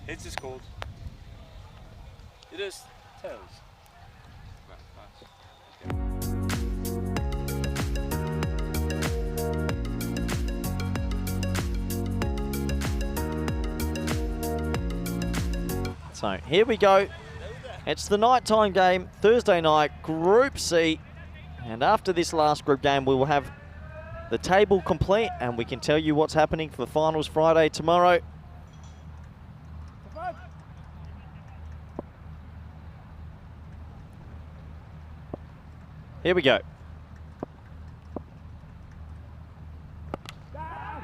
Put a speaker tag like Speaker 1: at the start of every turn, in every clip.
Speaker 1: It's just cold. It is. Tails.
Speaker 2: So here we go. It's the nighttime game, Thursday night, Group C. And after this last group game, we will have the table complete and we can tell you what's happening for the finals Friday tomorrow. Here we go.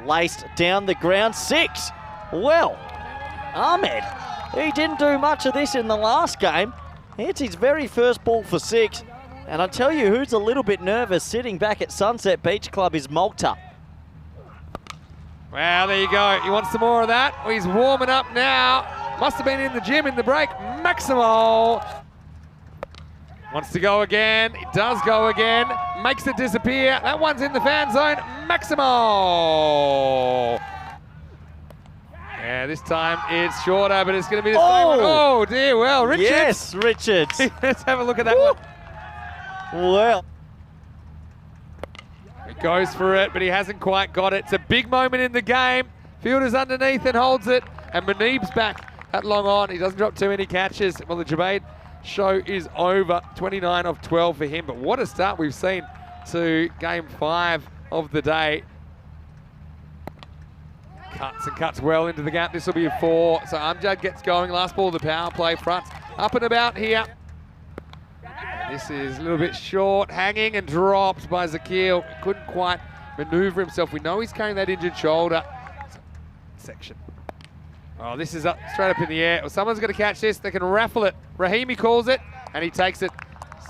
Speaker 2: Laced down the ground, 6. Well, Ahmed, he didn't do much of this in the last game. It's his very first ball for 6. And I tell you who's a little bit nervous sitting back at Sunset Beach Club is Malta.
Speaker 3: Well, there you go. He wants some more of that. Well, he's warming up now. Must have been in the gym in the break. Maximo wants to go again. It does go again. Makes it disappear. That one's in the fan zone. Maximo. Yeah, this time it's shorter, but it's going to be the same one. Oh, dear. Well, Richards.
Speaker 2: Yes, Richards.
Speaker 3: Let's have a look at that one.
Speaker 2: Well.
Speaker 3: He goes for it, but he hasn't quite got it. It's a big moment in the game. Fielder's underneath and holds it. And Muneeb's back at long on. He doesn't drop too many catches. Well, the Jubaid show is over. 29 of 12 for him. But what a start we've seen to game 5 of the day. Cuts and cuts well into the gap. This will be a 4. So Amjad gets going. Last ball of the power play. Front up and about here. This is a little bit short, hanging and dropped by Zakil. Couldn't quite maneuver himself. We know he's carrying that injured shoulder. Section. Oh, this is up, straight up in the air. Well, someone's going to catch this. They can raffle it. Rahimi calls it, and he takes it.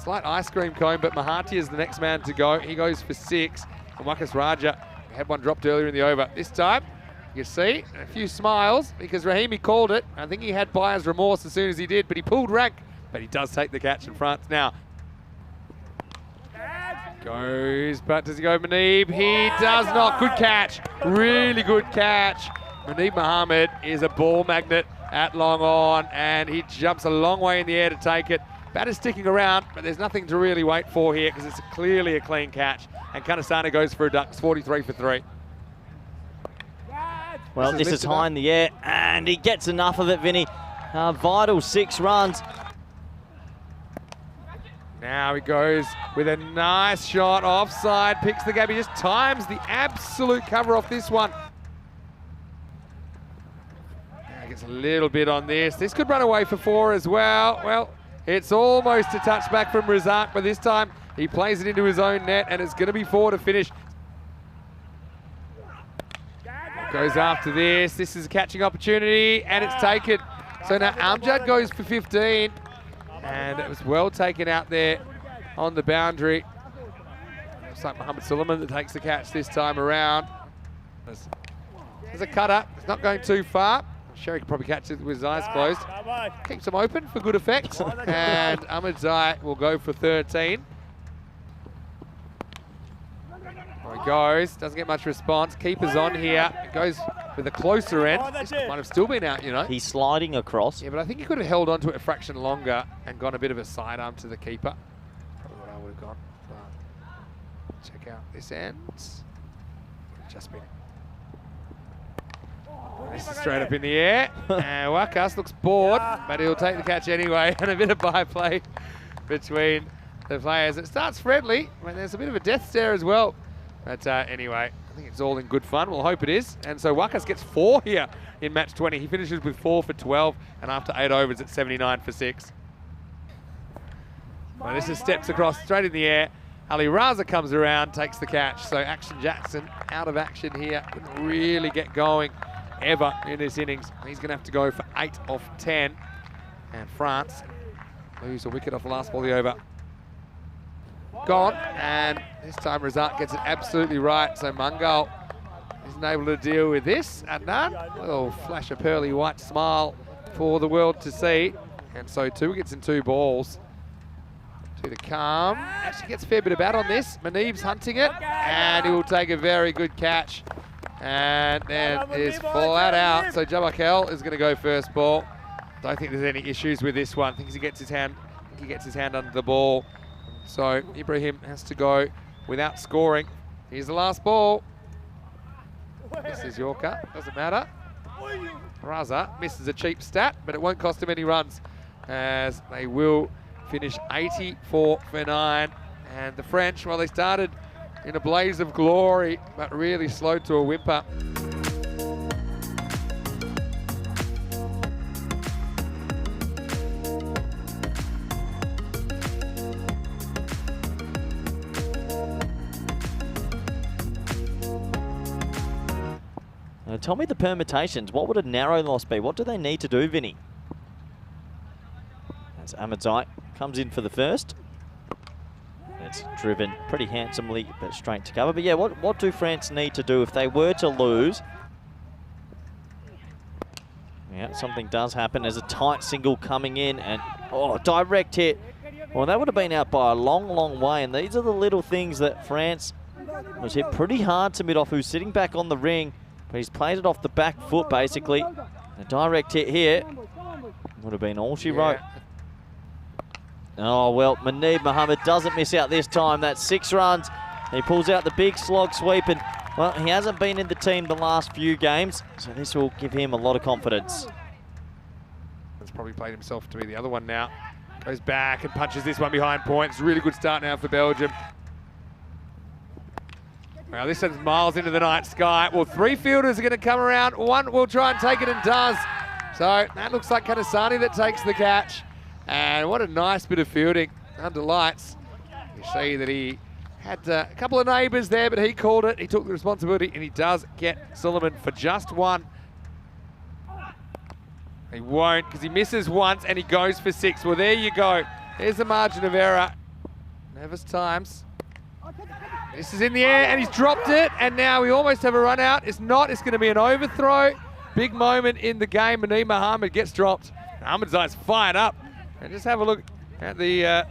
Speaker 3: Slight ice cream cone, but Mahati is the next man to go. He goes for 6. And Wakas Raja had one dropped earlier in the over. This time, you see, a few smiles because Rahimi called it. I think he had buyer's remorse as soon as he did, but he pulled rank. But he does take the catch in front. Now, goes, but does he go Muneeb? He does not. Good catch. Really good catch. Muneeb Mohammed is a ball magnet at long on, and he jumps a long way in the air to take it. Batter's sticking around, but there's nothing to really wait for here because it's clearly a clean catch. And Kanasana goes for a duck. It's 43 for 3.
Speaker 2: Well, this is high in the air, and he gets enough of it, Vinny. Vital 6 runs.
Speaker 3: Now he goes with a nice shot offside, picks the gap. He just times the absolute cover off this one. Now he gets a little bit on this. This could run away for 4 as well. Well, it's almost a touchback from Razak, but this time he plays it into his own net, and it's going to be 4 to finish. Goes after this. This is a catching opportunity, and it's taken. So now Amjad goes for 15. And it was well taken out there on the boundary. Looks like Mohammed Suleiman that takes the catch this time around. There's a cutter. It's not going too far. Sherry could probably catch it with his eyes closed. Keeps them open for good effect. And Ahmed Zai will go for 13. There he goes. Doesn't get much response. Keeper's on here. It goes with a closer end. This might have still been out, you know.
Speaker 2: He's sliding across.
Speaker 3: Yeah, but I think he could have held on to it a fraction longer and gone a bit of a sidearm to the keeper. Probably what I would have gone. But check out this end. Just been. This is straight up in the air. And Wakas looks bored, but he'll take the catch anyway. And a bit of byplay between the players. It starts friendly. I mean, there's a bit of a death stare as well. But anyway, I think it's all in good fun. We'll hope it is. And so Wakas gets 4 here in match 20. He finishes with 4 for 12, and after 8 overs, it's 79 for 6. Well, this is steps across straight in the air. Ali Raza comes around, takes the catch. So Action Jackson out of action here. Couldn't really get going ever in this innings. He's going to have to go for 8 of 10. And France lose a wicket off the last ball of the over. Gone, and this time Razak gets it absolutely right. So Mungal isn't able to deal with this. Adnan will flash a pearly white smile for the world to see. And so 2 wickets and 2 balls to the calm. Actually gets a fair bit of bat on this. Muneeb's hunting it, and he will take a very good catch. And then is flat out. So Jabakel is going to go first ball. Don't think there's any issues with this one. I think he gets his hand under the ball. So Ibrahim has to go without scoring. Here's the last ball. This is Yorker. Doesn't matter. Raza misses a cheap stat, but it won't cost him any runs, as they will finish 84 for 9. And the French, well, they started in a blaze of glory, but really slowed to a whimper.
Speaker 2: Now tell me the permutations. What would a narrow loss be? What do they need to do, Vinny? As Ahmedzai comes in for the first. It's driven pretty handsomely, but straight to cover. But yeah, what do France need to do if they were to lose? Yeah, something does happen. There's a tight single coming in, and direct hit. Well, that would have been out by a long, long way, and these are the little things that France was hit pretty hard to mid-off, who's sitting back on the ring, but he's played it off the back foot, basically. A direct hit here would have been all she wrote. Oh, well, Muneeb Mohammed doesn't miss out this time. That's 6 runs. He pulls out the big slog sweep, and, well, he hasn't been in the team the last few games, so this will give him a lot of confidence.
Speaker 3: He's probably played himself to be the other one now. Goes back and punches this one behind points. Really good start now for Belgium. Well, this one's miles into the night sky. Well, 3 fielders are going to come around. One will try and take it and does. So that looks like Kanasani that takes the catch. And what a nice bit of fielding under lights. You see that he had a couple of neighbours there, but he called it. He took the responsibility, and he does get Solomon for just 1. He won't, because he misses once and he goes for 6. Well, there you go. There's the margin of error. Nervous times. This is in the air, and he's dropped it, and now we almost have a run out. It's not. It's going to be an overthrow. Big moment in the game. Muneeb Mohammed gets dropped. Ahmedzai's fired up. And just have a look at the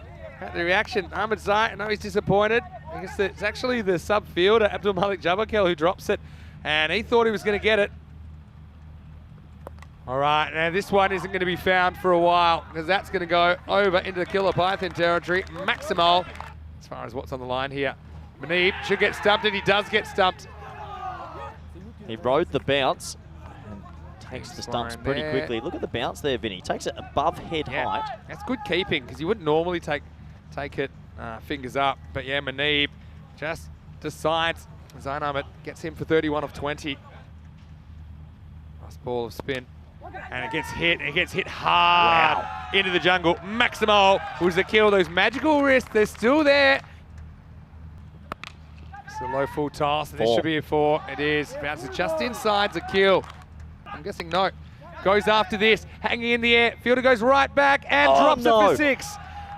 Speaker 3: reaction. Ahmedzai, I know he's disappointed. I guess it's actually the sub fielder, Abdul Malik Jabakel, who drops it, and he thought he was going to get it. All right, now this one isn't going to be found for a while, because that's going to go over into the Killer Python territory. Maximal, as far as what's on the line here. Muneeb should get stumped, and he does get stumped.
Speaker 2: He rode the bounce. Takes the stumps pretty quickly. Look at the bounce there, Vinny. Takes it above head height.
Speaker 3: That's good keeping, because you wouldn't normally take it fingers up. But yeah, Muneeb just decides. Zain Ahmed gets him for 31 of 20. Last ball of spin. And it gets hit. It gets hit hard into the jungle. Maximo was the kill. Those magical wrists, they're still there. It's a low full toss. This should be a 4. It is. Bounces just inside the kill. I'm guessing no. Goes after this, hanging in the air. Fielder goes right back and drops it for 6.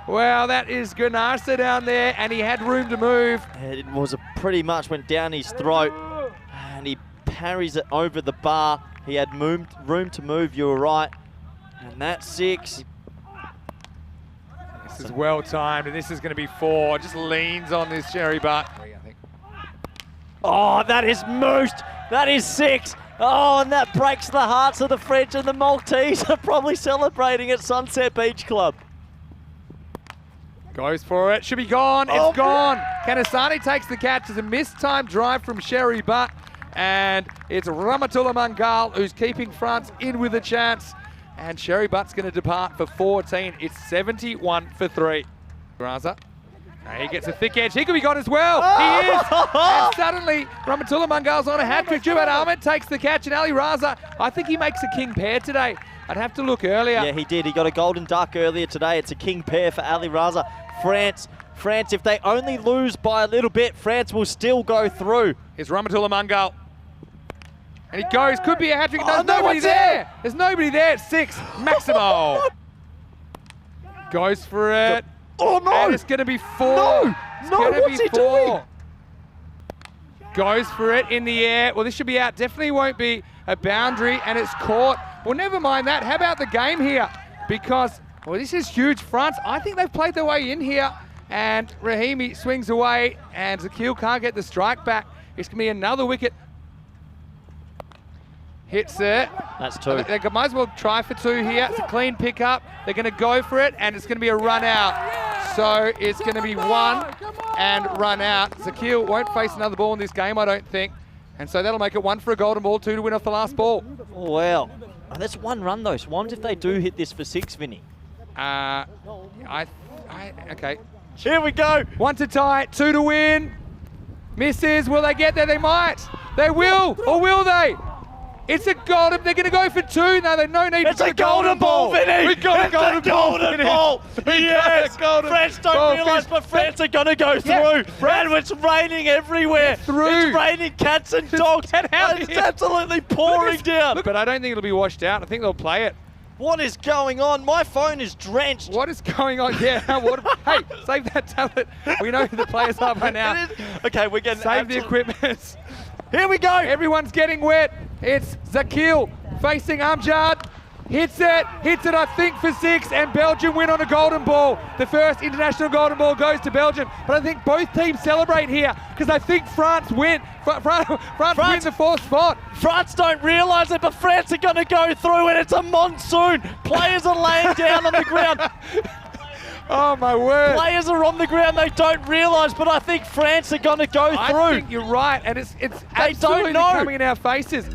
Speaker 3: Well, that is Ganasa down there, and he had room to move.
Speaker 2: It was pretty much went down his throat, and he parries it over the bar. He had room to move, you were right. And that's 6.
Speaker 3: This is well timed, and this is going to be 4. Just leans on this cherry butt.
Speaker 2: Oh, that is moosed. That is 6. Oh, and that breaks the hearts of the French, and the Maltese are probably celebrating at Sunset Beach Club.
Speaker 3: Goes for it. Should be gone. It's gone. Kanasani takes the catch. It's a mistimed drive from Sherry Butt. And it's Ramatullah Mangal who's keeping France in with a chance. And Sherry Butt's going to depart for 14. It's 71 for 3. Raza. He gets a thick edge. He could be gone as well. He is. And suddenly, Ramatullah Mangal's on a hat-trick. Jubaid Ahmed takes the catch, and Ali Raza, I think he makes a king pair today. I'd have to look earlier.
Speaker 2: Yeah, he did. He got a golden duck earlier today. It's a king pair for Ali Raza. France, if they only lose by a little bit, France will still go through.
Speaker 3: Here's Ramatullah Mangal. And he goes. Could be a hat-trick. There's nobody there. There's nobody there at 6. Maximo. Goes for it.
Speaker 2: Oh, no!
Speaker 3: And it's going to be 4.
Speaker 2: No! What's he doing?
Speaker 3: Goes for it in the air. Well, this should be out. Definitely won't be a boundary, and it's caught. Well, never mind that. How about the game here? Because, well, this is huge. France, I think they've played their way in here, and Rahimi swings away, and Zakil can't get the strike back. It's going to be another wicket. Hits it.
Speaker 2: That's two.
Speaker 3: They might as well try for two here. It's a clean pickup. They're going to go for it, and it's going to be a run out. So it's going to be one and run out. Zakil won't face another ball in this game, I don't think. And so that'll make it one for a golden ball, two to win off the last ball.
Speaker 2: Well, that's one run though. Swans, if they do hit this for six, Vinny.
Speaker 3: Okay.
Speaker 2: Here we go.
Speaker 3: One to tie, two to win. Misses, will they get there? They might. They will, or will they? It's a golden, they're going to go for two. No, there's no need
Speaker 2: It's
Speaker 3: for
Speaker 2: a golden ball, Vinny.
Speaker 3: We got
Speaker 2: It's a golden ball. Yes. France don't realise, but France are going to go through. And it's raining everywhere. It's raining cats and dogs. It's absolutely pouring down.
Speaker 3: But I don't think it'll be washed out. I think they'll play it.
Speaker 2: What is going on? My phone is drenched.
Speaker 3: What is going on? Yeah. Hey, save that tablet. We know who the players are by now.
Speaker 2: Okay, we're getting
Speaker 3: Save the equipment.
Speaker 2: Here we go.
Speaker 3: Everyone's getting wet. It's Zakil facing Amjad. Hits it, I think, for six, and Belgium win on a golden ball. The first international golden ball goes to Belgium, but I think both teams celebrate here because I think France win. France win the fourth spot.
Speaker 2: France don't realise it, but France are going to go through, and it's a monsoon. Players are laying down on the ground.
Speaker 3: Oh my word.
Speaker 2: Players are on the ground, they don't realise, but I think France are going to go through.
Speaker 3: I think you're right, and it's absolutely coming in our faces.